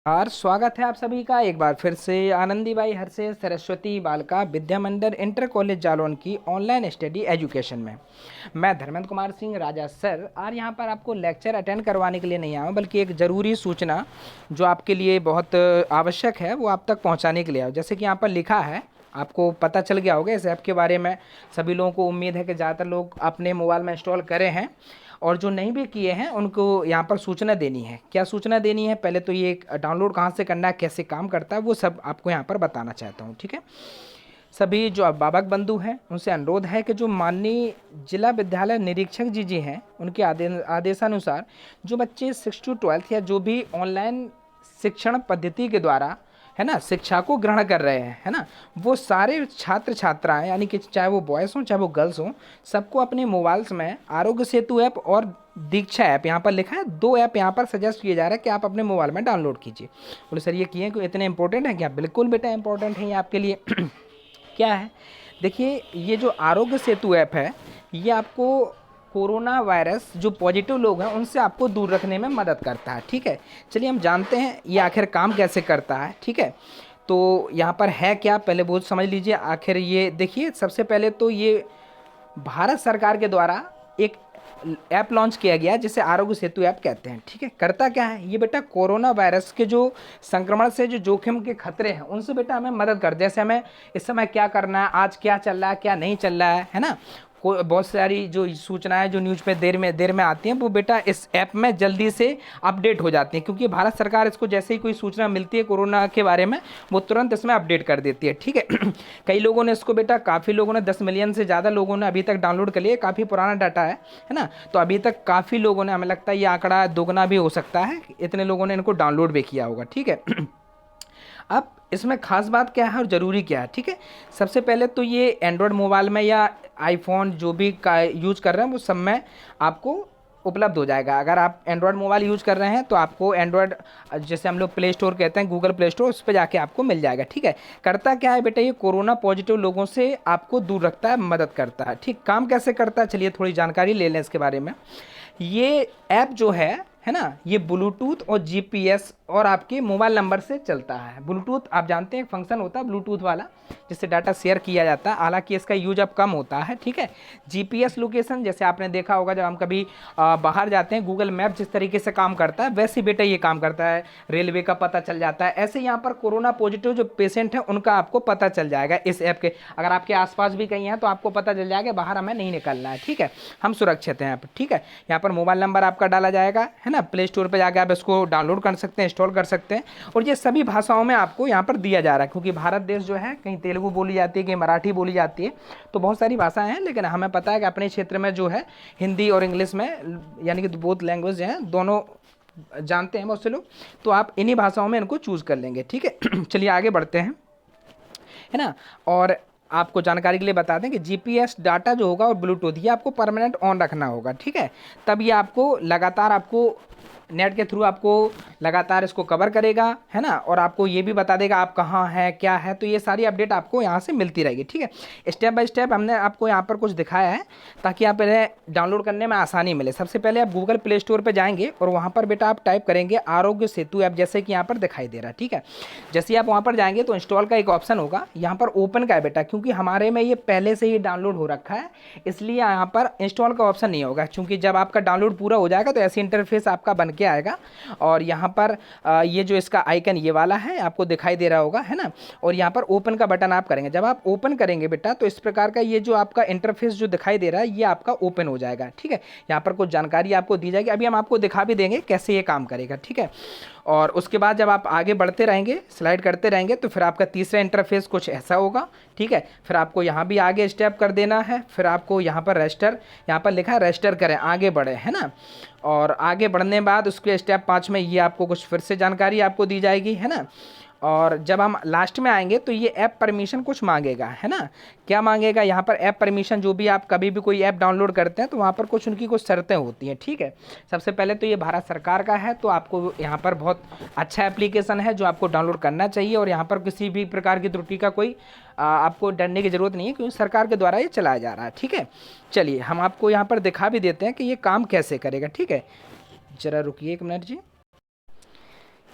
और स्वागत है आप सभी का एक बार फिर से आनंदीबाई हरसे सरस्वती बालिका विद्या मंदिर इंटर कॉलेज जालौन की ऑनलाइन स्टडी एजुकेशन में। मैं धर्मेंद्र कुमार सिंह राजा सर और यहाँ पर आपको लेक्चर अटेंड करवाने के लिए नहीं आया हूँ, बल्कि एक ज़रूरी सूचना जो आपके लिए बहुत आवश्यक है वो आप तक पहुँचाने के लिए आया हूँ। जैसे कि यहाँ पर लिखा है, आपको पता चल गया होगा इस ऐप के बारे में। सभी लोगों को उम्मीद है कि ज़्यादातर लोग अपने मोबाइल में इंस्टॉल करे हैं, और जो नहीं भी किए हैं उनको यहाँ पर सूचना देनी है। क्या सूचना देनी है? पहले तो ये डाउनलोड कहाँ से करना है, कैसे काम करता है, वो सब आपको यहाँ पर बताना चाहता हूँ। ठीक है, सभी जो अभिभावक बंधु हैं उनसे अनुरोध है कि जो माननीय जिला विद्यालय निरीक्षक जी हैं उनके आदेशानुसार जो बच्चे 6 to 12 या जो भी ऑनलाइन शिक्षण पद्धति के द्वारा है ना शिक्षा को ग्रहण कर रहे हैं, है ना, वो सारे छात्र छात्राएं, यानी कि चाहे वो बॉयज़ हों चाहे वो गर्ल्स हों, सबको अपने मोबाइल्स में आरोग्य सेतु ऐप और दीक्षा ऐप, यहाँ पर लिखा है 2 ऐप यहाँ पर सजेस्ट किए जा रहा है कि आप अपने मोबाइल में डाउनलोड कीजिए। बोले सर ये किए कि इतने इंपॉर्टेंट है क्या? बिल्कुल बेटा इंपॉर्टेंट है ये आपके लिए। क्या है, देखिए ये जो आरोग्य सेतु ऐप है ये आपको कोरोना वायरस जो पॉजिटिव लोग हैं उनसे आपको दूर रखने में मदद करता है। ठीक है, चलिए हम जानते हैं ये आखिर काम कैसे करता है। ठीक है, तो यहाँ पर है क्या, पहले बहुत समझ लीजिए। आखिर ये देखिए, सबसे पहले तो ये भारत सरकार के द्वारा एक ऐप लॉन्च किया गया जिसे आरोग्य सेतु ऐप कहते हैं। ठीक है, करता क्या है ये बेटा, कोरोना वायरस के जो संक्रमण से जो जोखिम के खतरे हैं उनसे बेटा हमें मदद कर, जैसे हमें इस समय क्या करना है, आज क्या चल रहा है क्या नहीं चल रहा है ना, को बहुत सारी जो सूचनाएं जो न्यूज़ पे देर में आती हैं वो बेटा इस ऐप में जल्दी से अपडेट हो जाती हैं, क्योंकि भारत सरकार इसको जैसे ही कोई सूचना मिलती है कोरोना के बारे में वो तुरंत इसमें अपडेट कर देती है। ठीक है, कई लोगों ने इसको बेटा, काफ़ी लोगों ने 10 मिलियन से ज़्यादा लोगों ने अभी तक डाउनलोड कर लिया, काफ़ी पुराना डाटा है ना, तो अभी तक काफ़ी लोगों ने, हमें लगता है ये आंकड़ा दोगुना भी हो सकता है, इतने लोगों ने इनको डाउनलोड भी किया होगा। ठीक है, अब इसमें खास बात क्या है और ज़रूरी क्या है? ठीक है, सबसे पहले तो ये एंड्रॉयड मोबाइल में या आईफोन जो भी का यूज कर रहे हैं वो सब में आपको उपलब्ध हो जाएगा। अगर आप एंड्रॉयड मोबाइल यूज़ कर रहे हैं तो आपको एंड्रॉयड, जैसे हम लोग प्ले स्टोर कहते हैं, गूगल प्ले स्टोर, उस पर जाके आपको मिल जाएगा। ठीक है, करता क्या है बेटा, ये कोरोना पॉजिटिव लोगों से आपको दूर रखता है, मदद करता है। ठीक, काम कैसे करता है चलिए थोड़ी जानकारी ले लें इसके बारे में। ये ऐप जो है ना, ये ब्लूटूथ और जीपीएस और आपके मोबाइल नंबर से चलता है। ब्लूटूथ आप जानते हैं फंक्शन होता है ब्लूटूथ वाला जिससे डाटा शेयर किया जाता है, हालांकि इसका यूज अब कम होता है। ठीक है, जीपीएस लोकेशन जैसे आपने देखा होगा जब हम कभी बाहर जाते हैं, गूगल मैप जिस तरीके से काम करता है वैसे बेटा ये काम करता है, रेलवे का पता चल जाता है। ऐसे यहाँ पर कोरोना पॉजिटिव जो पेशेंट है उनका आपको पता चल जाएगा इस ऐप के, अगर आपके आसपास भी कहीं है तो आपको पता चल जाएगा, बाहर हमें नहीं निकलना है। ठीक है, हम सुरक्षित हैं यहाँ पर। ठीक है, यहाँ पर मोबाइल नंबर आपका डाला जाएगा, है ना, प्ले स्टोर पर जाकर आप इसको डाउनलोड कर सकते हैं, इंस्टॉल कर सकते हैं, और ये सभी भाषाओं में आपको यहाँ पर दिया जा रहा है, क्योंकि भारत देश जो है कहीं तेलुगु बोली जाती है, कहीं मराठी बोली जाती है, तो बहुत सारी भाषाएं हैं, लेकिन हमें पता है कि अपने क्षेत्र में जो है हिंदी और इंग्लिश में, यानी कि बोथ लैंग्वेज हैं, दोनों जानते हैं बहुत से लोग, तो आप इन्हीं भाषाओं में इनको चूज़ कर लेंगे। ठीक है, चलिए आगे बढ़ते हैं, है ना। और आपको जानकारी के लिए बता दें कि जीपीएस डाटा जो होगा और ब्लूटूथ ये आपको परमानेंट ऑन रखना होगा। ठीक है, तब ये आपको लगातार, आपको नेट के थ्रू आपको लगातार इसको कवर करेगा, है ना, और आपको ये भी बता देगा आप कहाँ हैं क्या है, तो ये सारी अपडेट आपको यहाँ से मिलती रहेगी। ठीक है, स्टेप बाय स्टेप हमने आपको यहाँ पर कुछ दिखाया है ताकि आप इन्हें डाउनलोड करने में आसानी मिले। सबसे पहले आप गूगल प्ले स्टोर पर जाएंगे और वहाँ पर बेटा आप टाइप करेंगे आरोग्य सेतु ऐप, जैसे कि यहाँ पर दिखाई दे रहा है। ठीक है, जैसे ही आप वहाँ पर जाएंगे तो इंस्टॉल का एक ऑप्शन होगा, यहाँ पर ओपन का है बेटा, क्योंकि हमारे में ये पहले से ही डाउनलोड हो रखा है इसलिए यहाँ पर इंस्टॉल का ऑप्शन नहीं होगा, क्योंकि जब आपका डाउनलोड पूरा हो जाएगा तो ऐसी इंटरफेस आपका बन के आएगा, और यहाँ पर ये जो इसका आइकन ये वाला है आपको दिखाई दे रहा होगा, है ना, और यहाँ पर ओपन का बटन आप करेंगे। जब आप ओपन करेंगे बेटा तो इस प्रकार का ये जो आपका इंटरफेस जो दिखाई दे रहा है ये आपका ओपन हो जाएगा। ठीक है, यहाँ पर कुछ जानकारी आपको दी जाएगी, अभी हम आपको दिखा भी देंगे कैसे ये काम करेगा। ठीक है, और उसके बाद जब आप आगे बढ़ते रहेंगे, स्लाइड करते रहेंगे, तो फिर आपका तीसरा इंटरफेस कुछ ऐसा होगा। ठीक है, फिर आपको यहाँ भी आगे स्टेप कर देना है, फिर आपको यहाँ पर रजिस्टर, यहाँ पर लिखा है रजिस्टर करें, आगे बढ़े, है ना, और आगे बढ़ने बाद उसके स्टेप 5 में ये आपको कुछ फिर से जानकारी आपको दी जाएगी, है ना, और जब हम लास्ट में आएंगे तो ये ऐप परमिशन कुछ मांगेगा, है ना, क्या मांगेगा यहाँ पर ऐप परमिशन, जो भी आप कभी भी कोई ऐप डाउनलोड करते हैं तो वहाँ पर कुछ उनकी कुछ शर्तें होती हैं। ठीक है, सबसे पहले तो ये भारत सरकार का है तो आपको यहाँ पर बहुत अच्छा एप्लीकेशन है जो आपको डाउनलोड करना चाहिए, और यहाँ पर किसी भी प्रकार की त्रुटि का कोई आपको डरने की ज़रूरत नहीं है, क्योंकि सरकार के द्वारा ये चलाया जा रहा है। ठीक है, चलिए हम आपको यहाँ पर दिखा भी देते हैं कि ये काम कैसे करेगा। ठीक है, ज़रा रुकिए 1 मिनट जी।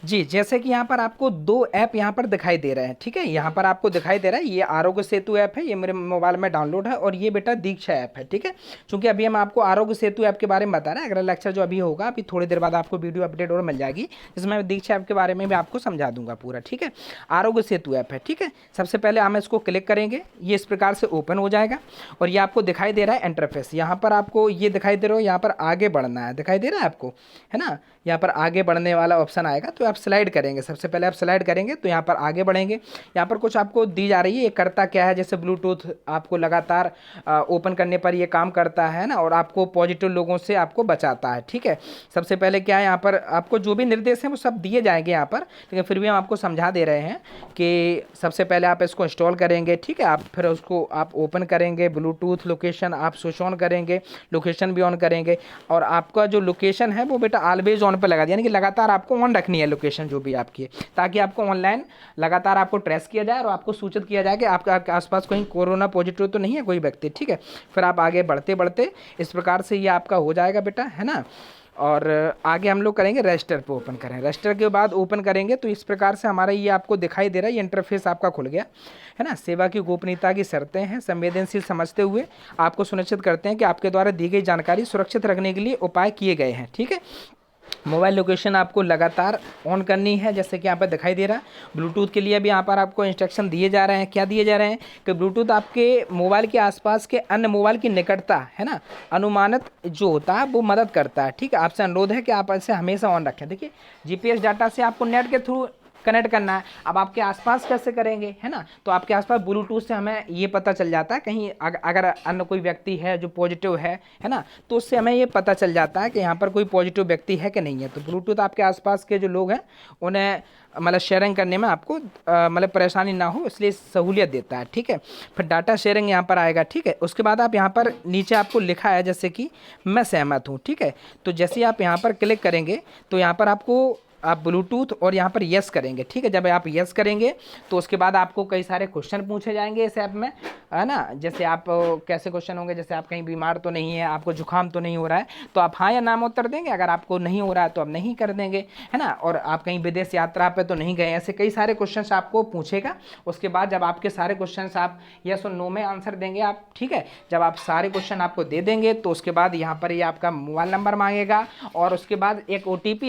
जी, जैसे कि यहाँ पर आपको 2 ऐप यहाँ पर दिखाई दे रहे हैं, ठीक है? यहाँ पर आपको दिखाई दे रहा है, ये आरोग्य सेतु ऐप है, ये मेरे मोबाइल में डाउनलोड है, और ये बेटा दीक्षा ऐप है, ठीक है? चूँकि अभी हम आपको आरोग्य सेतु ऐप के बारे में बता रहे हैं, अगला लेक्चर जो अभी होगा, अभी थोड़ी देर बाद आपको वीडियो अपडेट और मिल जाएगी, जिसमें मैं दीक्षा ऐप के बारे में भी आपको समझा दूँगा पूरा, ठीक है? आरोग्य सेतु ऐप है, ठीक है? सबसे पहले हम इसको क्लिक करेंगे, ये इस प्रकार से ओपन हो जाएगा, और ये आपको दिखाई दे रहा है इंटरफेस। यहाँ पर आपको ये दिखाई दे रहा हो, यहाँ पर आगे बढ़ना है, दिखाई दे रहा है आपको, है ना? यहाँ पर आगे बढ़ने वाला ऑप्शन आएगा, तो आप स्लाइड करेंगे, सबसे पहले आप स्लाइड करेंगे तो यहाँ पर आगे बढ़ेंगे। यहाँ पर कुछ आपको दी जा रही है, ये करता क्या है, जैसे ब्लूटूथ आपको लगातार ओपन करने पर ये काम करता है ना, और आपको पॉजिटिव लोगों से आपको बचाता है, ठीक है? सबसे पहले क्या है, यहाँ पर आपको जो भी निर्देश हैं वो सब दिए जाएंगे यहाँ पर, लेकिन फिर भी हम आपको समझा दे रहे हैं कि सबसे पहले आप इसको इंस्टॉल करेंगे, ठीक है? आप फिर उसको आप ओपन करेंगे, ब्लूटूथ लोकेशन आप स्विच ऑन करेंगे, लोकेशन भी ऑन करेंगे, और आपका जो लोकेशन है वो बेटा ऑलवेज ऑन पे लगा दिया, यानी कि लगातार आपको ऑन रखनी है लोकेशन जो भी आपकी है, ताकि आपको ऑनलाइन लगातार आपको ट्रेस किया जाए और आपको सूचित किया जाए कि आपके आसपास कहीं कोरोना पॉजिटिव तो नहीं है कोई व्यक्ति, ठीक है? फिर आप आगे बढ़ते बढ़ते इस प्रकार से ये आपका हो जाएगा बेटा, है ना? और आगे हम लोग करेंगे रजिस्टर पे ओपन करें, रजिस्टर के बाद ओपन करेंगे तो इस प्रकार से हमारा ये आपको दिखाई दे रहा है, ये इंटरफेस आपका खुल गया, है ना? सेवा की गोपनीयता की शर्तें हैं, संवेदनशील समझते हुए आपको सुनिश्चित करते हैं कि आपके द्वारा दी गई जानकारी सुरक्षित रखने के लिए उपाय किए गए हैं, ठीक है? मोबाइल लोकेशन आपको लगातार ऑन करनी है, जैसे कि यहाँ पर दिखाई दे रहा है। ब्लूटूथ के लिए भी यहाँ पर आपको इंस्ट्रक्शन दिए जा रहे हैं, क्या दिए जा रहे हैं कि ब्लूटूथ आपके मोबाइल के आसपास के अन्य मोबाइल की निकटता, है ना, अनुमानित जो होता है वो मदद करता है, ठीक है? आपसे अनुरोध है कि आप इसे हमेशा ऑन रखें। देखिए, जीपीएस डाटा से आपको नेट के थ्रू कनेक्ट करना है, अब आपके आसपास कैसे करेंगे, है ना? तो आपके आसपास ब्लूटूथ से हमें ये पता चल जाता है, कहीं अगर अन्य कोई व्यक्ति है जो पॉजिटिव है ना, तो उससे हमें ये पता चल जाता है कि यहाँ पर कोई पॉजिटिव व्यक्ति है कि नहीं है। तो ब्लूटूथ आपके आसपास के जो लोग हैं उन्हें मतलब शेयरिंग करने में आपको मतलब परेशानी ना हो, इसलिए सहूलियत देता है, ठीक है? फिर डाटा शेयरिंग यहाँ पर आएगा, ठीक है? उसके बाद आप यहाँ पर नीचे आपको लिखा है जैसे कि मैं सहमत हूँ, ठीक है? तो जैसे आप यहाँ पर क्लिक करेंगे तो यहाँ पर आपको आप ब्लूटूथ और यहाँ पर यस करेंगे, ठीक है? जब आप यस करेंगे तो उसके बाद आपको कई सारे क्वेश्चन पूछे जाएंगे इस ऐप में, है ना? जैसे आप कैसे क्वेश्चन होंगे, जैसे आप कहीं बीमार तो नहीं है, आपको जुकाम तो नहीं हो रहा है, तो आप हाँ या ना में उत्तर देंगे, अगर आपको नहीं हो रहा है तो आप नहीं कर देंगे, है ना? और आप कहीं विदेश यात्रा पे तो नहीं गए, ऐसे कई सारे क्वेश्चन आपको पूछेगा। उसके बाद जब आपके सारे क्वेश्चन आप यस और नो में आंसर देंगे आप, ठीक है? जब आप सारे क्वेश्चन आपको दे देंगे तो उसके बाद यहाँ पर ये आपका मोबाइल नंबर मांगेगा, और उसके बाद एक OTP